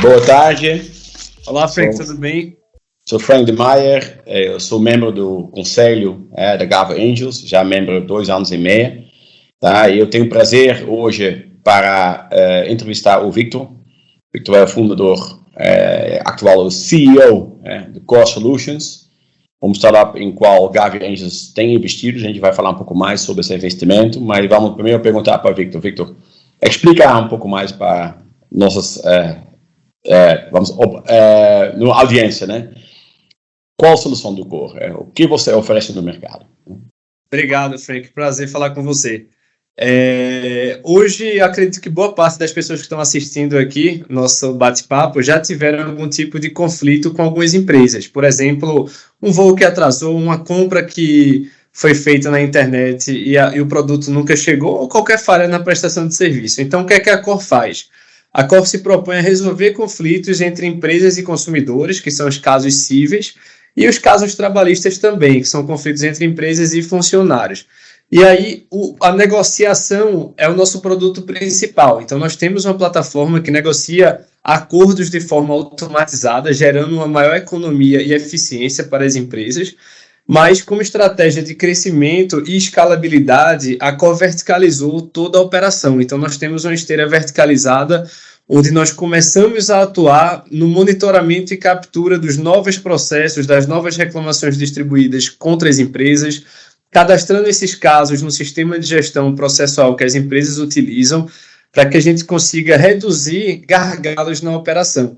Boa tarde. Olá, Frank, tudo bem? Sou Frank de Meyer, eu sou membro do conselho da Gava Angels, já membro há 2 anos e meio. Tá? Eu tenho o prazer hoje para entrevistar o Victor. Victor é o fundador, atual o CEO do Core Solutions, uma startup em qual Gava Angels tem investido. A gente vai falar um pouco mais sobre esse investimento, mas vamos primeiro perguntar para o Victor. Victor, explica um pouco mais para nossas... na audiência, né? Qual a solução do Core? O que você oferece no mercado? Obrigado, Frank. Prazer falar com você. Hoje, acredito que boa parte das pessoas que estão assistindo aqui, nosso bate-papo, já tiveram algum tipo de conflito com algumas empresas. Por exemplo, um voo que atrasou, uma compra que foi feita na internet e o produto nunca chegou, ou qualquer falha na prestação de serviço. Então, o que é que a Core faz? A Core se propõe a resolver conflitos entre empresas e consumidores, que são os casos cíveis, e os casos trabalhistas também, que são conflitos entre empresas e funcionários. E aí, a negociação é o nosso produto principal. Então, nós temos uma plataforma que negocia acordos de forma automatizada, gerando uma maior economia e eficiência para as empresas, mas como estratégia de crescimento e escalabilidade, a Core verticalizou toda a operação. Então, nós temos uma esteira verticalizada, onde nós começamos a atuar no monitoramento e captura dos novos processos, das novas reclamações distribuídas contra as empresas, cadastrando esses casos no sistema de gestão processual que as empresas utilizam, para que a gente consiga reduzir gargalos na operação.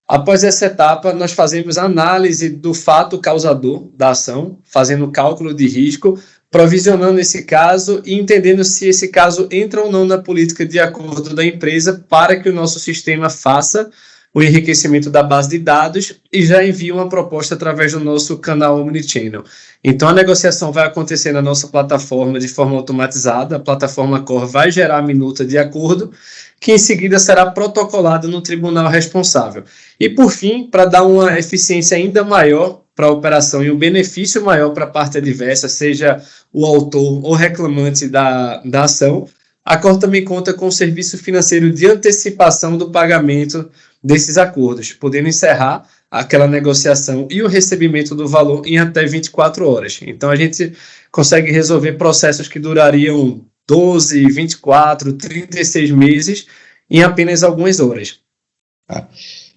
Após essa etapa, nós fazemos análise do fato causador da ação, fazendo cálculo de risco, provisionando esse caso e entendendo se esse caso entra ou não na política de acordo da empresa para que o nosso sistema faça o enriquecimento da base de dados e já envie uma proposta através do nosso canal Omnichannel. Então, a negociação vai acontecer na nossa plataforma de forma automatizada, a plataforma Core vai gerar a minuta de acordo, que em seguida será protocolada no tribunal responsável. E, por fim, para dar uma eficiência ainda maior para a operação e um benefício maior para a parte adversa, seja o autor ou reclamante da ação, a Core também conta com um serviço financeiro de antecipação do pagamento desses acordos, podendo encerrar aquela negociação e o recebimento do valor em até 24 horas. Então, a gente consegue resolver processos que durariam 12, 24, 36 meses em apenas algumas horas.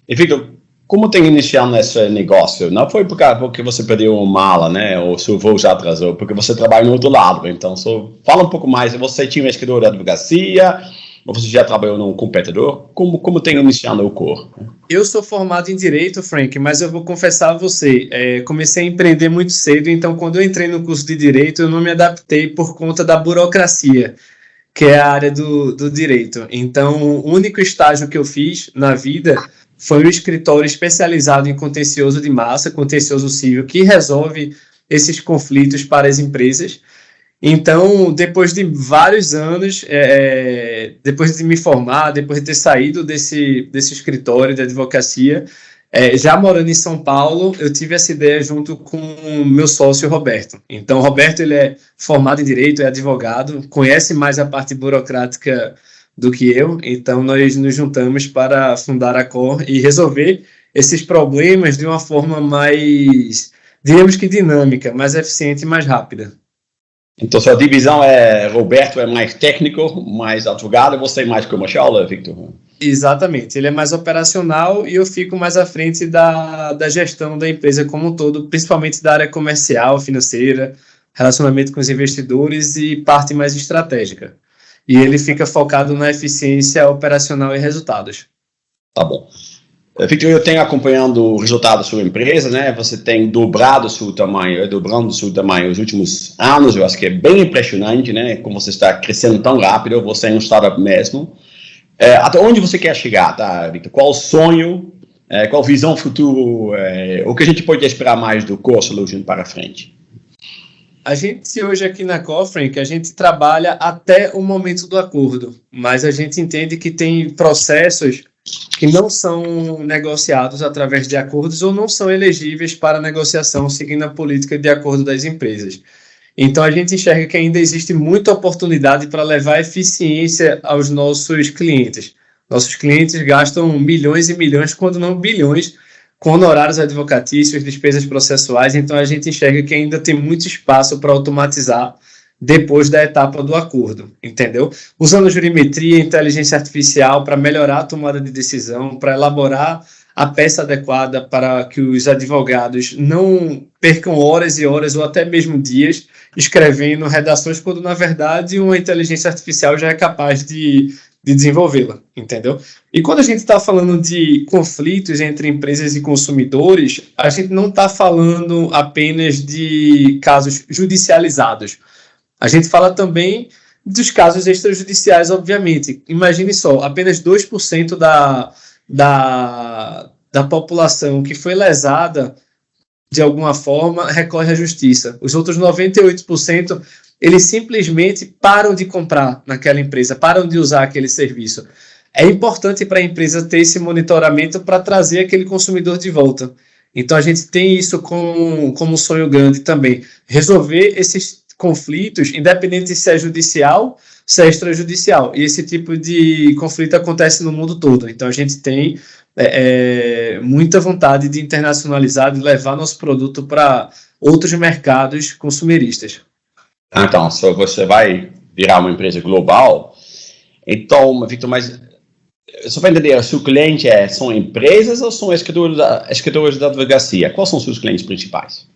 E, Victor, como tem iniciado nesse negócio? Não foi porque você perdeu uma mala, né? Ou seu voo já atrasou, porque você trabalha no outro lado. Então, fala um pouco mais. Você tinha um escritório de advocacia, ou você já trabalhou num competidor? Como tem iniciado o Core? Eu sou formado em Direito, Frank, mas eu vou confessar a você, comecei a empreender muito cedo, então quando eu entrei no curso de Direito, eu não me adaptei por conta da burocracia, que é a área do Direito. Então, o único estágio que eu fiz na vida foi um escritório especializado em contencioso de massa, contencioso civil, que resolve esses conflitos para as empresas. Então, depois de vários anos, depois de me formar, depois de ter saído desse escritório de advocacia, já morando em São Paulo, eu tive essa ideia junto com o meu sócio Roberto. Então, o Roberto ele é formado em Direito, é advogado, conhece mais a parte burocrática do que eu, então nós nos juntamos para fundar a Core e resolver esses problemas de uma forma mais, diríamos que dinâmica, mais eficiente e mais rápida. Então, sua divisão Roberto é mais técnico, mais advogado, e você é mais comercial, Victor? Exatamente, ele é mais operacional e eu fico mais à frente da gestão da empresa como um todo, principalmente da área comercial, financeira, relacionamento com os investidores e parte mais estratégica. E ele fica focado na eficiência operacional e resultados. Tá bom. Victor, eu tenho acompanhando o resultado da sua empresa, né? Você tem dobrando o seu tamanho nos últimos anos. Eu acho que é bem impressionante, né? Como você está crescendo tão rápido, você é um startup mesmo. Até onde você quer chegar, tá, Victor? Qual o sonho, qual a visão futuro, o que a gente pode esperar mais do Core Solution para frente? A gente hoje aqui na Core, Frank, a gente trabalha até o momento do acordo, mas a gente entende que tem processos que não são negociados através de acordos ou não são elegíveis para negociação seguindo a política de acordo das empresas. Então, a gente enxerga que ainda existe muita oportunidade para levar eficiência aos nossos clientes. Nossos clientes gastam milhões e milhões, quando não bilhões, com honorários advocatícios, despesas processuais. Então, a gente enxerga que ainda tem muito espaço para automatizar depois da etapa do acordo, entendeu? Usando jurimetria, inteligência artificial para melhorar a tomada de decisão, para elaborar a peça adequada para que os advogados não percam horas e horas ou até mesmo dias escrevendo redações, quando, na verdade, uma inteligência artificial já é capaz de desenvolvê-la, entendeu? E quando a gente está falando de conflitos entre empresas e consumidores, a gente não está falando apenas de casos judicializados. A gente fala também dos casos extrajudiciais, obviamente. Imagine só, apenas 2% da população que foi lesada de alguma forma recorre à justiça. Os outros 98%, eles simplesmente param de comprar naquela empresa, param de usar aquele serviço. É importante para a empresa ter esse monitoramento para trazer aquele consumidor de volta. Então, a gente tem isso como um sonho grande também. Resolver esses conflitos, independente se é judicial, se é extrajudicial. E esse tipo de conflito acontece no mundo todo. Então, a gente tem muita vontade de internacionalizar, de levar nosso produto para outros mercados consumeristas. Então, se você vai virar uma empresa global, então, Victor, mas só para entender, o seu cliente são empresas ou são escritores da advocacia? Quais são os seus clientes principais?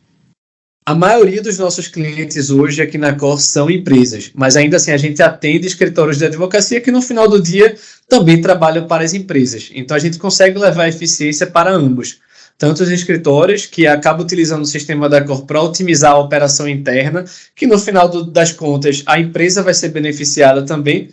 A maioria dos nossos clientes hoje aqui na Cor são empresas, mas ainda assim a gente atende escritórios de advocacia que no final do dia também trabalham para as empresas. Então a gente consegue levar eficiência para ambos. Tanto os escritórios que acabam utilizando o sistema da Cor para otimizar a operação interna, que no final das contas a empresa vai ser beneficiada também,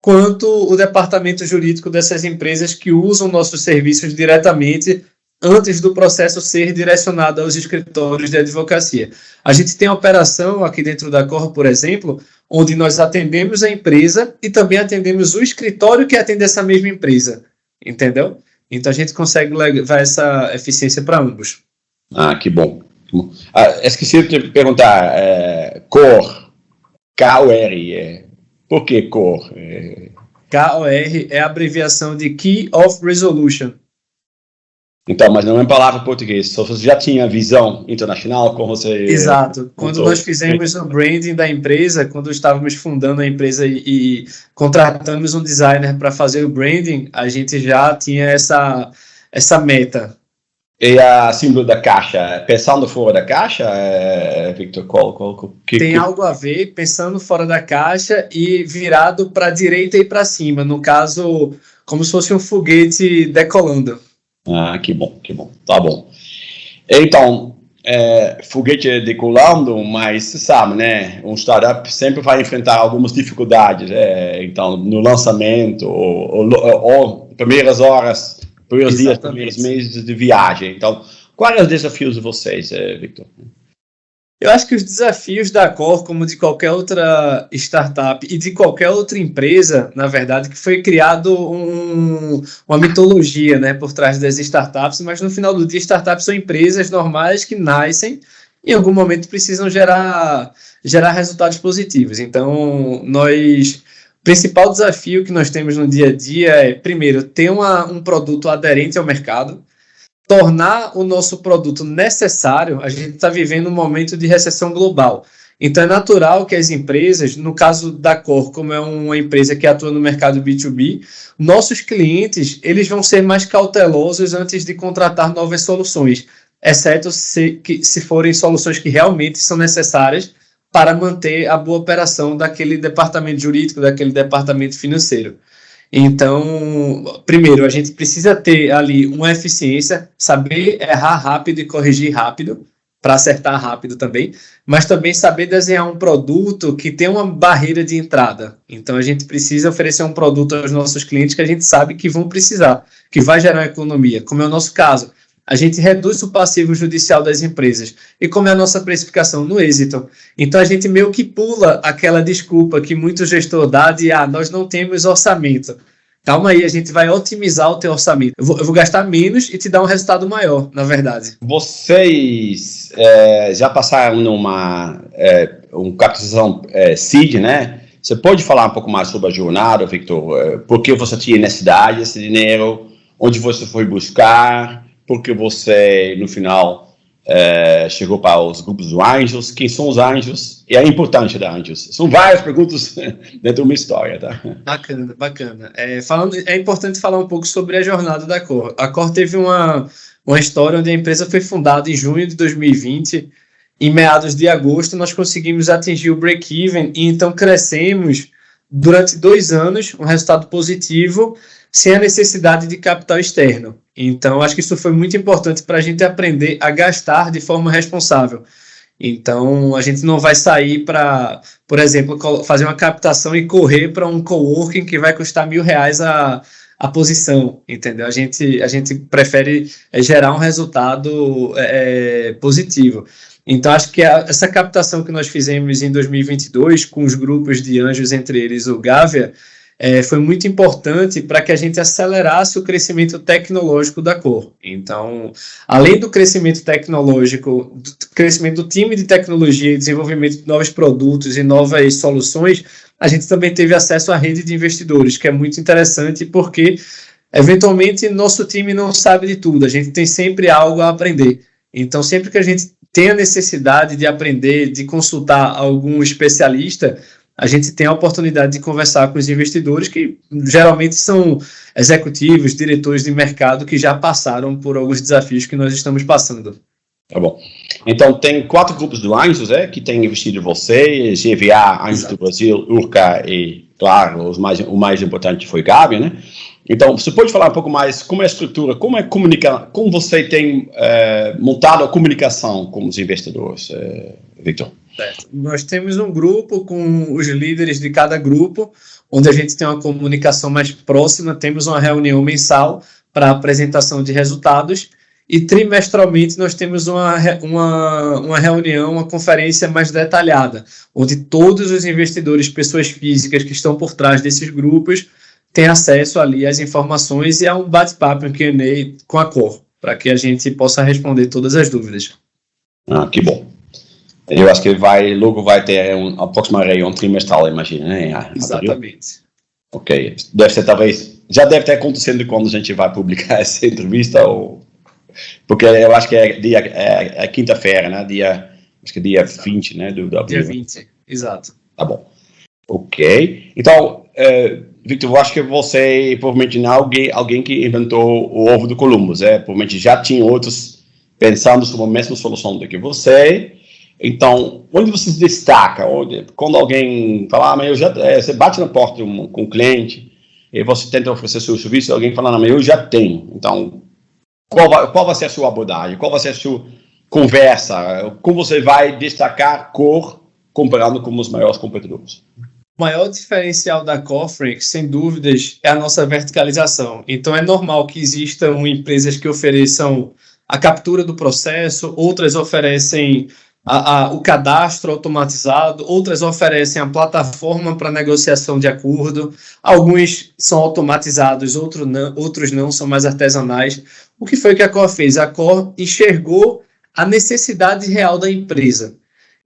quanto o departamento jurídico dessas empresas que usam nossos serviços diretamente antes do processo ser direcionado aos escritórios de advocacia. A gente tem a operação aqui dentro da Cor, por exemplo, onde nós atendemos a empresa e também atendemos o escritório que atende essa mesma empresa, entendeu? Então a gente consegue levar essa eficiência para ambos. Ah, que bom. Esqueci de te perguntar, COR, K-O-R, por que COR? K-O-R é a abreviação de Key of Resolution. Então, mas não é palavra portuguesa. Só você já tinha visão internacional com você. Exato. Quando nós fizemos o branding da empresa, quando estávamos fundando a empresa e contratamos um designer para fazer o branding, a gente já tinha essa meta. E a símbolo da caixa, pensando fora da caixa, Victor, tem algo a ver, pensando fora da caixa e virado para a direita e para cima. No caso, como se fosse um foguete decolando. Ah, que bom, tá bom. Então, foguete decolando, mas você sabe, né, um startup sempre vai enfrentar algumas dificuldades, então, no lançamento, ou primeiras horas, primeiros dias, primeiros meses de viagem. Então, quais são os desafios de vocês, Victor? Eu acho que os desafios da Cor, como de qualquer outra startup e de qualquer outra empresa, na verdade, que foi criado uma mitologia, né, por trás das startups, mas no final do dia, startups são empresas normais que nascem e em algum momento precisam gerar resultados positivos. Então, o principal desafio que nós temos no dia a dia é, primeiro, ter um produto aderente ao mercado, tornar o nosso produto necessário. A gente está vivendo um momento de recessão global. Então, é natural que as empresas, no caso da Cor, como é uma empresa que atua no mercado B2B, nossos clientes eles vão ser mais cautelosos antes de contratar novas soluções, exceto se forem soluções que realmente são necessárias para manter a boa operação daquele departamento jurídico, daquele departamento financeiro. Então, primeiro, a gente precisa ter ali uma eficiência, saber errar rápido e corrigir rápido, para acertar rápido também, mas também saber desenhar um produto que tem uma barreira de entrada. Então, a gente precisa oferecer um produto aos nossos clientes que a gente sabe que vão precisar, que vai gerar economia, como é o nosso caso. A gente reduz o passivo judicial das empresas. E como é a nossa precificação? No êxito. Então, a gente meio que pula aquela desculpa que muito gestor dá de nós não temos orçamento. calma aí, a gente vai otimizar o teu orçamento. Eu vou gastar menos e te dar um resultado maior, na verdade. Vocês já passaram numa captação seed, né? Você pode falar um pouco mais sobre a jornada, Victor? Por que você tinha necessidade desse dinheiro? Onde você foi buscar? Por que você, no final, chegou para os grupos dos Angels? Quem são os Angels? E a importância da Angels? São várias perguntas dentro de uma história, tá? Bacana, bacana. É importante falar um pouco sobre a jornada da Core. A Core teve uma história onde a empresa foi fundada em junho de 2020. Em meados de agosto, nós conseguimos atingir o break-even e então crescemos durante 2 anos, um resultado positivo, sem a necessidade de capital externo. Então, acho que isso foi muito importante para a gente aprender a gastar de forma responsável. Então, a gente não vai sair para, por exemplo, fazer uma captação e correr para um coworking que vai custar R$1.000 a posição, entendeu? A gente prefere gerar um resultado positivo. Então, acho que essa captação que nós fizemos em 2022, com os grupos de anjos, entre eles o Gávea, foi muito importante para que a gente acelerasse o crescimento tecnológico da Core. Então, além do crescimento tecnológico, do crescimento do time de tecnologia e desenvolvimento de novos produtos e novas soluções, a gente também teve acesso à rede de investidores, que é muito interessante porque, eventualmente, nosso time não sabe de tudo, a gente tem sempre algo a aprender. Então, sempre que a gente tem a necessidade de aprender, de consultar algum especialista, a gente tem a oportunidade de conversar com os investidores, que geralmente são executivos, diretores de mercado que já passaram por alguns desafios que nós estamos passando. Tá bom. Então, tem 4 grupos do Anjos, que têm investido em você, GVA, Anjos do Brasil, Urca e, claro, o mais importante foi Gávea, né? Então, você pode falar um pouco mais como é a estrutura, como você tem montado a comunicação com os investidores, Victor? Certo. Nós temos um grupo com os líderes de cada grupo, onde a gente tem uma comunicação mais próxima, temos uma reunião mensal para apresentação de resultados e trimestralmente nós temos uma reunião, uma conferência mais detalhada, onde todos os investidores, pessoas físicas que estão por trás desses grupos, têm acesso ali às informações e a um bate-papo, um Q&A com a Core, para que a gente possa responder todas as dúvidas. Que bom. Eu acho que logo vai ter aproximadamente um trimestral, imagina, né? Exatamente. Ok. Já deve ter acontecido quando a gente vai publicar essa entrevista, porque eu acho que é quinta-feira, né? Acho que dia 20, né? Do abril. Dia 20, exato. Tá bom. Ok. Então, Victor, eu acho que você provavelmente não é alguém que inventou o ovo do Columbus, provavelmente já tinha outros pensando sobre a mesma solução do que você. Então, onde você se destaca? Quando alguém fala, mas você bate na porta com o cliente e você tenta oferecer seu serviço, alguém fala, mas eu já tenho. Então, qual vai ser a sua abordagem? Qual vai ser a sua conversa? Como você vai destacar Core comparando com os maiores competidores? O maior diferencial da Core, Frank, sem dúvidas, é a nossa verticalização. Então, é normal que existam empresas que ofereçam a captura do processo, outras oferecem o cadastro automatizado, outras oferecem a plataforma para negociação de acordo, alguns são automatizados, outros não, são mais artesanais. O que foi que a Core fez? A Core enxergou a necessidade real da empresa.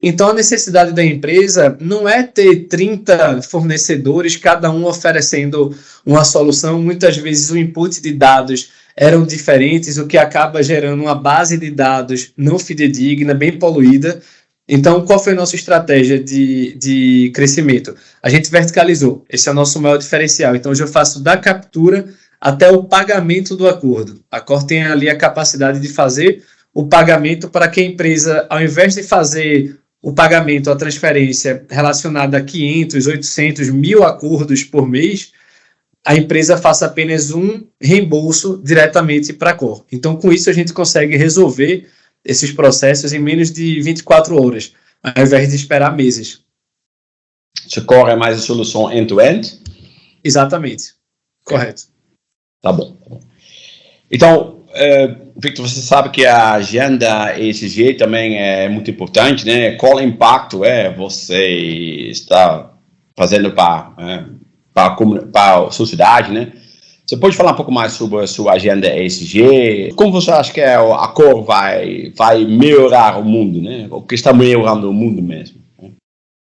Então, a necessidade da empresa não é ter 30 fornecedores, cada um oferecendo uma solução. Muitas vezes o input de dados eram diferentes, o que acaba gerando uma base de dados não fidedigna, bem poluída. Então, qual foi a nossa estratégia de crescimento? A gente verticalizou. Esse é o nosso maior diferencial. Então, hoje eu faço da captura até o pagamento do acordo. A Core tem ali a capacidade de fazer o pagamento para que a empresa, ao invés de fazer o pagamento, a transferência relacionada a 500, 800, 1.000 acordos por mês, a empresa faça apenas um reembolso diretamente para a Core. Então, com isso, a gente consegue resolver esses processos em menos de 24 horas, ao invés de esperar meses. Se Core é mais a solução end-to-end? Exatamente. Correto. Tá bom. Então, Victor, você sabe que a agenda ESG também é muito importante, né? Qual impacto você está fazendo para a sociedade, né? Você pode falar um pouco mais sobre a sua agenda ESG? Como você acha que a Core vai melhorar o mundo, né? O que está melhorando o mundo mesmo?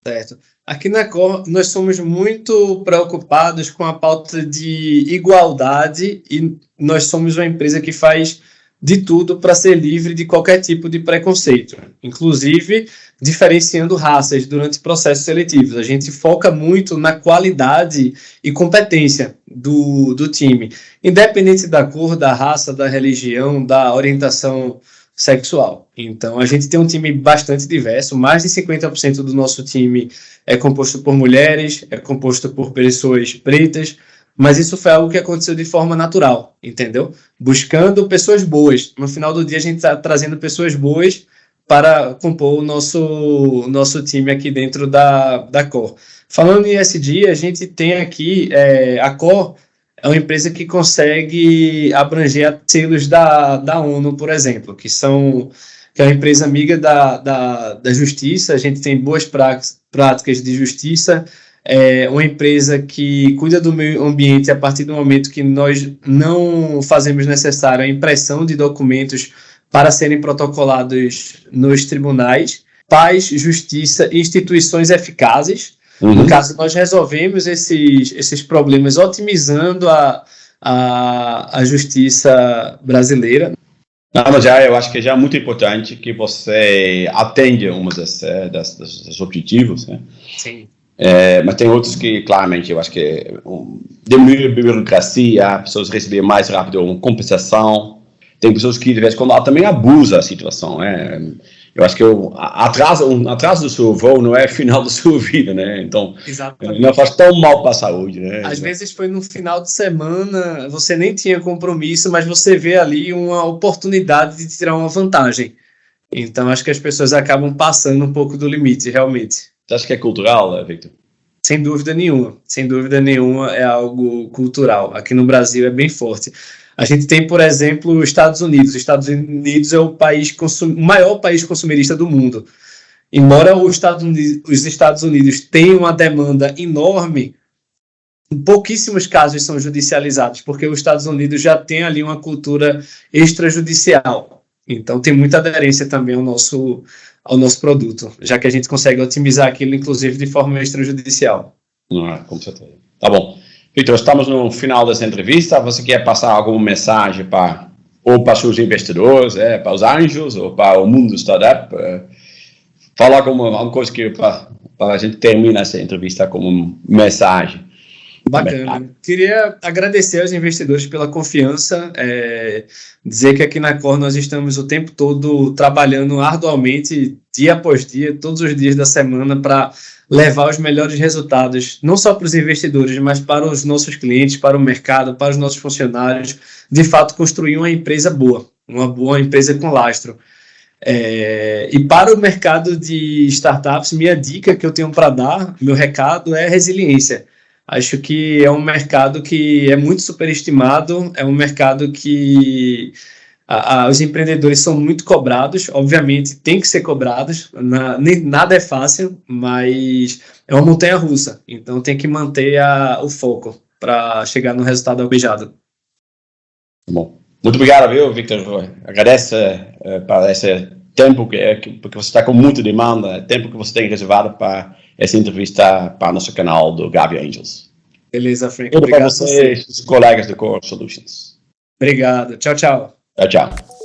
Certo. Aqui na Core, nós somos muito preocupados com a pauta de igualdade e nós somos uma empresa que faz de tudo para ser livre de qualquer tipo de preconceito, inclusive diferenciando raças durante processos seletivos. A gente foca muito na qualidade e competência do time, independente da cor, da raça, da religião, da orientação sexual. Então, a gente tem um time bastante diverso, mais de 50% do nosso time é composto por mulheres, é composto por pessoas pretas, mas isso foi algo que aconteceu de forma natural, entendeu? Buscando pessoas boas. No final do dia, a gente está trazendo pessoas boas para compor o nosso time aqui dentro da Core. Falando em ESG, a gente tem aqui, a Core é uma empresa que consegue abranger selos da ONU, por exemplo, que é uma empresa amiga da justiça. A gente tem boas práticas de justiça, uma empresa que cuida do meio ambiente a partir do momento que nós não fazemos necessário a impressão de documentos para serem protocolados nos tribunais. Paz, justiça e instituições eficazes. No caso, nós resolvemos esses problemas otimizando a justiça brasileira. Não, mas eu acho que já é muito importante que você atende um dos objetivos, né? Sim. Mas tem outros que, claramente, eu acho que diminuir a burocracia, pessoas receberem mais rápido uma compensação. Tem pessoas que, de vez em quando, também abusam da situação, né? Eu acho que atraso do seu voo não é final da sua vida, né? Então, exatamente, não faz tão mal para a saúde, né? Às vezes foi no final de semana, você nem tinha compromisso, mas você vê ali uma oportunidade de tirar uma vantagem. Então, acho que as pessoas acabam passando um pouco do limite, realmente. Você acha que é cultural, Victor? Sem dúvida nenhuma é algo cultural. Aqui no Brasil é bem forte. A gente tem, por exemplo, os Estados Unidos. Os Estados Unidos é o maior país consumerista do mundo. Embora os Estados Unidos tenham uma demanda enorme, pouquíssimos casos são judicializados, porque os Estados Unidos já tem ali uma cultura extrajudicial. Então, tem muita aderência também ao nosso produto, já que a gente consegue otimizar aquilo, inclusive, de forma extrajudicial. Com certeza. Tá bom. Victor, estamos no final dessa entrevista. Você quer passar alguma mensagem para os investidores, para os anjos, ou para o mundo do startup? Falar alguma coisa para a gente terminar essa entrevista como mensagem. Bacana. Queria agradecer aos investidores pela confiança, dizer que aqui na Core nós estamos o tempo todo trabalhando arduamente, dia após dia, todos os dias da semana, para levar os melhores resultados, não só para os investidores, mas para os nossos clientes, para o mercado, para os nossos funcionários, de fato construir uma empresa boa, uma boa empresa com lastro. E para o mercado de startups, minha dica que eu tenho para dar, meu recado é resiliência. Acho que é um mercado que é muito superestimado, é um mercado que os empreendedores são muito cobrados, obviamente tem que ser cobrados, nada é fácil, mas é uma montanha-russa, então tem que manter o foco para chegar no resultado almejado. Bom, muito obrigado, viu, Victor? Agradeço para esse tempo, porque você está com muita demanda, tempo que você tem reservado para essa entrevista para o nosso canal do Gavia Angels. Beleza, Frank. Obrigado para você e os colegas do Core Solutions. Obrigado. Tchau, tchau. Tchau, tchau.